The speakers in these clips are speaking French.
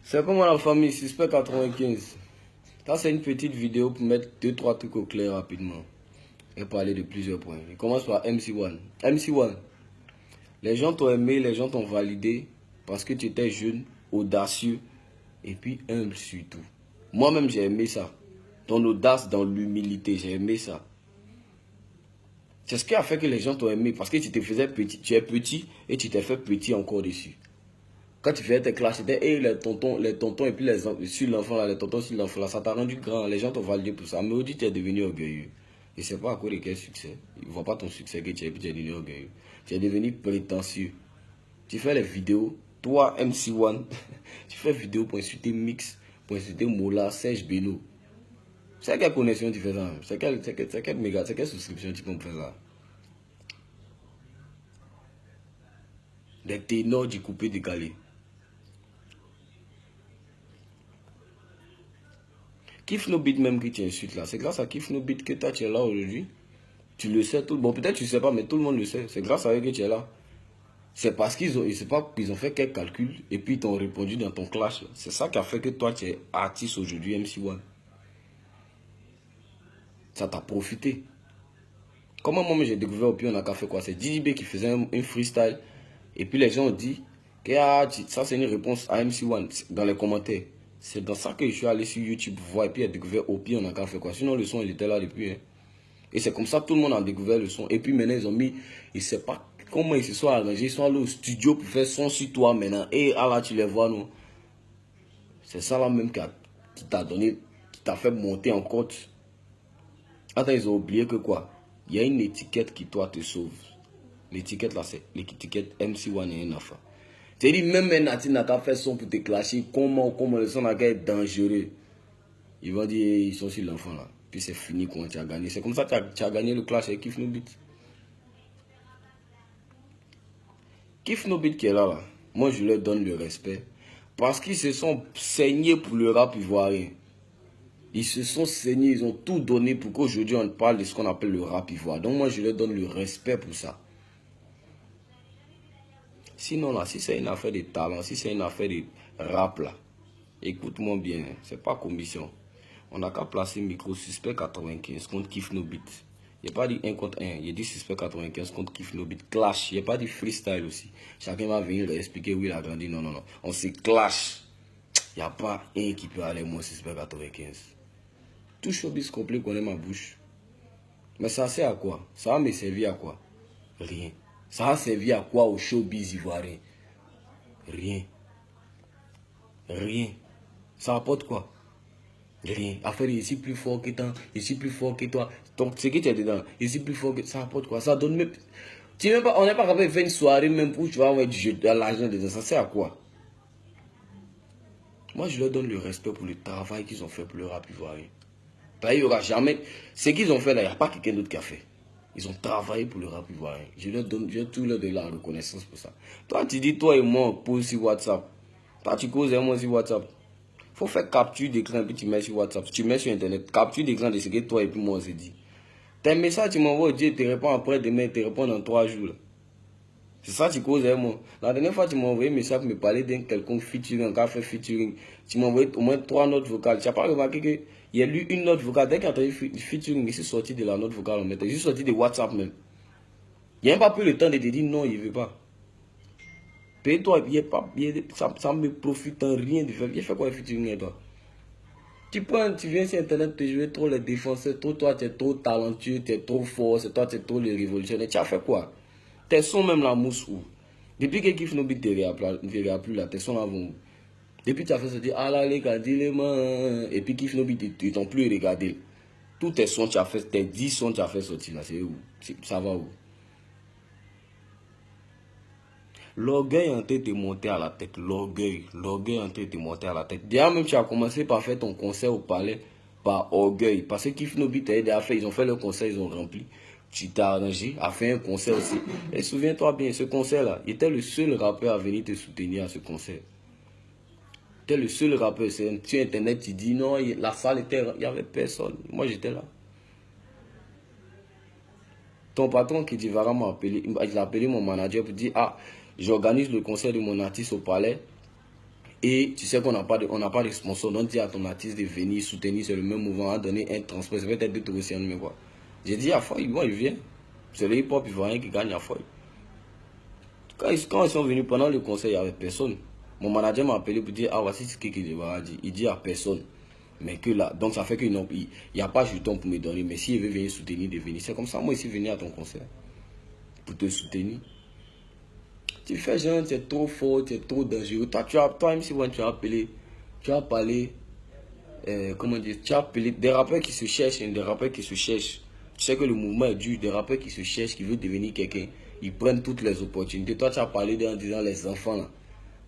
C'est comment la famille Suspect 95. Ça, c'est une petite vidéo pour mettre 2-3 trucs au clair rapidement. Et parler de plusieurs points. Je commence par MC1. MC1. Les gens t'ont aimé, les gens t'ont validé parce que tu étais jeune, audacieux et puis humble surtout. Moi-même, j'ai aimé ça. Ton audace dans l'humilité, j'ai aimé ça. C'est ce qui a fait que les gens t'ont aimé parce que tu te faisais petit. Tu es petit et tu t'es fait petit encore dessus. Quand tu faisais tes classes, c'était les tontons et puis sur l'enfant là, les tontons sur l'enfant là, ça t'a rendu grand. Les gens t'ont validé pour ça. Mais aujourd'hui, tu es devenu orgueilleux. Et c'est pas à cause de quel succès. Ils ne voient pas ton succès que tu es, puis tu es devenu orgueilleux. Tu es devenu prétentieux. Tu fais les vidéos, toi, MC1, tu fais vidéo pour insulter Mix, pour insulter Mola, Serge Beno. C'est quelle connexion tu fais ça? C'est quelle méga, c'est quelle souscription tu peux me faire ça? Des ténors du coupé décalé. Kiff No Beat même que tu insultes là. C'est grâce à Kiff No Beat que toi tu es là aujourd'hui. Tu le sais tout. Bon, peut-être tu ne sais pas, mais tout le monde le sait. C'est grâce à eux que tu es là. C'est parce qu'ils ont fait quelques calculs et puis ils t'ont répondu dans ton clash. C'est ça qui a fait que toi tu es artiste aujourd'hui, MC1. Ça t'a profité. Comment moi j'ai découvert au on a qu'à faire quoi? C'est Didi B qui faisait un freestyle. Et puis les gens ont dit que ça c'est une réponse à MC1 dans les commentaires. C'est dans ça que je suis allé sur YouTube voir et puis j'ai découvert au pire on a qu'à faire quoi. Sinon le son il était là depuis. Hein. Et c'est comme ça que tout le monde a découvert le son. Et puis maintenant ils ont mis, ils ne savent pas comment ils se sont arrangés. Ils sont allés au studio pour faire son sur toi maintenant. Et là tu les vois non. C'est ça là même qui t'a donné, qui t'a fait monter en côte. Attends, ils ont oublié que quoi? Il y a une étiquette qui toi te sauve. L'étiquette là c'est l'étiquette MC1 et Nafa. C'est-à-dire même un Nati n'a qu'à faire son pour te clasher. Comment le son n'a qu'à être dangereux. Ils vont dire ils sont sur l'enfant là. Puis c'est fini quand tu as gagné. C'est comme ça que tu as gagné le clash avec Kiff No Beat. Kiff No Beat qui est là. Moi je leur donne le respect. Parce qu'ils se sont saignés pour le rap ivoirien. Ils se sont saignés, ils ont tout donné pour qu'aujourd'hui on parle de ce qu'on appelle le rap ivoirien. Donc moi je leur donne le respect pour ça. Sinon là, si c'est une affaire de talent, si c'est une affaire de rap là, écoute-moi bien, c'est pas commission. On n'a qu'à placer micro Suspect 95 contre Kiff No Beat. Il n'y a pas dit 1 contre 1, il y a dit Suspect 95 contre Kiff No Beat. Clash, il n'y a pas dit freestyle aussi. Chacun va venir expliquer où il a grandi. Non, non, non. On se clash. Il n'y a pas un qui peut aller moins Suspect 95. Tout showbiz complet connaît ma bouche. Mais ça sert à quoi? Ça va me servir à quoi? Rien. Ça va servir à quoi au showbiz ivoirien? Rien. Rien. Ça apporte quoi? Rien. Affaire ici plus fort que toi, ici plus fort que toi. Donc ce que tu es dedans, ici plus fort que ça apporte quoi? Ça donne même. Tu même pas, on n'est pas capable de faire une soirée même où tu vas avoir de l'argent dedans. Ça sert à quoi? Moi je leur donne le respect pour le travail qu'ils ont fait pour le rap ivoirien. Là, il n'y aura jamais. Ce qu'ils ont fait là, il n'y a pas quelqu'un d'autre qui a fait. Ils ont travaillé pour le rap ivoirien. Je leur donne, tout leur de la reconnaissance pour ça. Toi, tu dis, toi et moi, on pose sur WhatsApp. Toi, tu causes avec moi sur WhatsApp. Il faut faire capture d'écran puis tu mets sur WhatsApp. Tu mets sur Internet. Capture d'écran de ce que toi et puis moi on s'est dit. Tes messages, tu m'envoies, Dieu te répond après demain, te répond dans 3 jours. Là. C'est ça que tu causes avec moi. La dernière fois, tu m'as envoyé un message pour me parler d'un quelconque featuring, un café featuring. Tu m'as envoyé au moins 3 notes vocales. Tu n'as pas remarqué qu'il y a lu une note vocale. Dès qu'il y a entendu featuring, il s'est sorti de la note vocale en mettant. Il s'est sorti de WhatsApp même. Il n'y a même pas pris le temps de te dire non, il ne veut pas. Paye-toi, ça ne me profite en rien de faire. Il fait quoi le featuring avec toi? Tu viens sur Internet te jouer trop les défenseurs, toi tu es trop talentueux, tu es trop fort, c'est toi tu es trop le révolutionnaire. Tu as fait quoi? Tes sons même la mousse où? Depuis que Kiff No Beat te réappuie plus là, tes sons là vont. Depuis tu as fait se dire, ah là les gars, dis-les-moi. Et puis Kiff No Beat, ils t'ont plus regardé. Tous tes sons tu as fait, tes 10 sons tu as fait sortir là, c'est où? Ça va où? L'orgueil en train de te monter à la tête. L'orgueil en train de te monter à la tête. Déjà même tu as commencé par faire ton concert au palais par orgueil. Parce que Kiff No Beat t'a fait, ils ont fait le concert, ils ont rempli. Tu t'es arrangé à faire un concert aussi. Et souviens-toi bien, ce concert-là, il était le seul rappeur à venir te soutenir à ce concert. Tu es le seul rappeur. Sur Internet, tu dis non, la salle était, il n'y avait personne. Moi j'étais là. Ton patron qui dit Vara m'a appelé, il a appelé mon manager pour dire ah, j'organise le concert de mon artiste au palais. Et tu sais qu'on n'a pas de sponsor. Donc dis à ton artiste de venir soutenir sur le même mouvement, à donner un transport. Ça va être 2 euros aussi, mais quoi. J'ai dit à Foy, bon, il vient. C'est le hip-hop ivoirien qui gagne à Foy. Quand ils sont venus pendant le concert, il n'y avait personne. Mon manager m'a appelé pour dire, ah, voici ce qu'il dit. Il dit à personne. Mais que là, donc ça fait qu'il n'y a pas de jeton pour me donner. Mais s'il veut venir soutenir, de venir. C'est comme ça, moi, ici, venir à ton concert. Pour te soutenir. Tu fais genre, tu es trop fort, tu es trop dangereux. Toi, MC One, tu as appelé, tu as parlé, comment dire, tu as appelé des rappeurs qui se cherchent, des rappeurs qui se cherchent. Tu sais que le mouvement est dur, des rappeurs qui se cherchent, qui veulent devenir quelqu'un. Ils prennent toutes les opportunités. Toi, tu as parlé en disant les enfants là.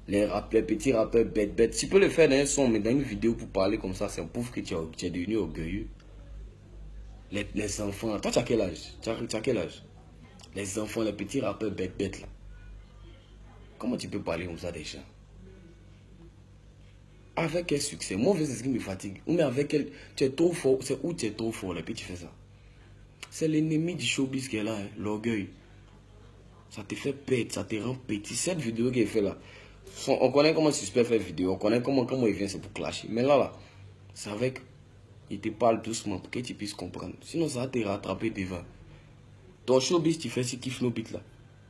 Les petits rappeurs bêtes. Tu peux le faire dans un son, mais dans une vidéo pour parler comme ça, c'est prouve que tu es devenu orgueilleux. Les enfants, toi, tu as quel âge? Tu as quel âge? Les enfants, les petits rappeurs bêtes là. Comment tu peux parler comme ça des gens? Avec quel succès? Moi, c'est ce qui me fatigue. Mais avec quel... Tu es trop fort. C'est où tu es trop fort, et puis tu fais ça. C'est l'ennemi du showbiz qui est là, hein, l'orgueil. Ça te fait pète, ça te rend petit. Cette vidéo qu'il fait là, on connaît comment Suspect fait vidéo, on connaît comment il vient, c'est pour clasher. Mais là, c'est avec... Il te parle doucement pour que tu puisses comprendre. Sinon, ça va te rattraper devant. Ton showbiz, tu fais si tu kiffes nos bits là.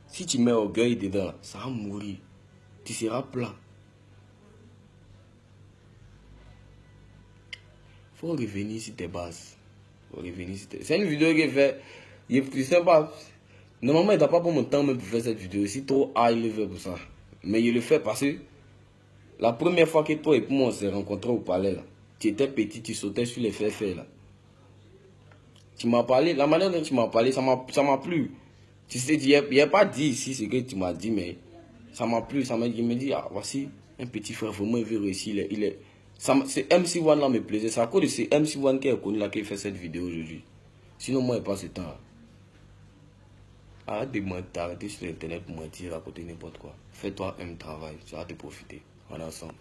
Si tu mets orgueil dedans, là, ça va mourir. Tu seras plat. Faut revenir sur tes bases. C'est une vidéo qui fait... Il est plus sympa. Normalement, il n'a pas pour mon temps même pour faire cette vidéo. C'est trop high level pour ça. Mais il le fait parce que la première fois que toi et moi on s'est rencontrés au palais là, tu étais petit, tu sautais sur les fers là. Tu m'as parlé, la manière dont tu m'as parlé, ça m'a plu. Tu sais, il n'y a pas dit ici ce que tu m'as dit, mais ça m'a plu. Il me dit, ah, voici un petit frère, vraiment il veut réussir. C'est MC One là me plaisait. C'est à cause de ce MC One qui est connu là qui fait cette vidéo aujourd'hui. Sinon, moi, il passe ce temps. Arrête de mentir, arrête sur l'internet pour mentir, raconter n'importe quoi. Fais-toi un travail, tu vas te profiter. On est ensemble.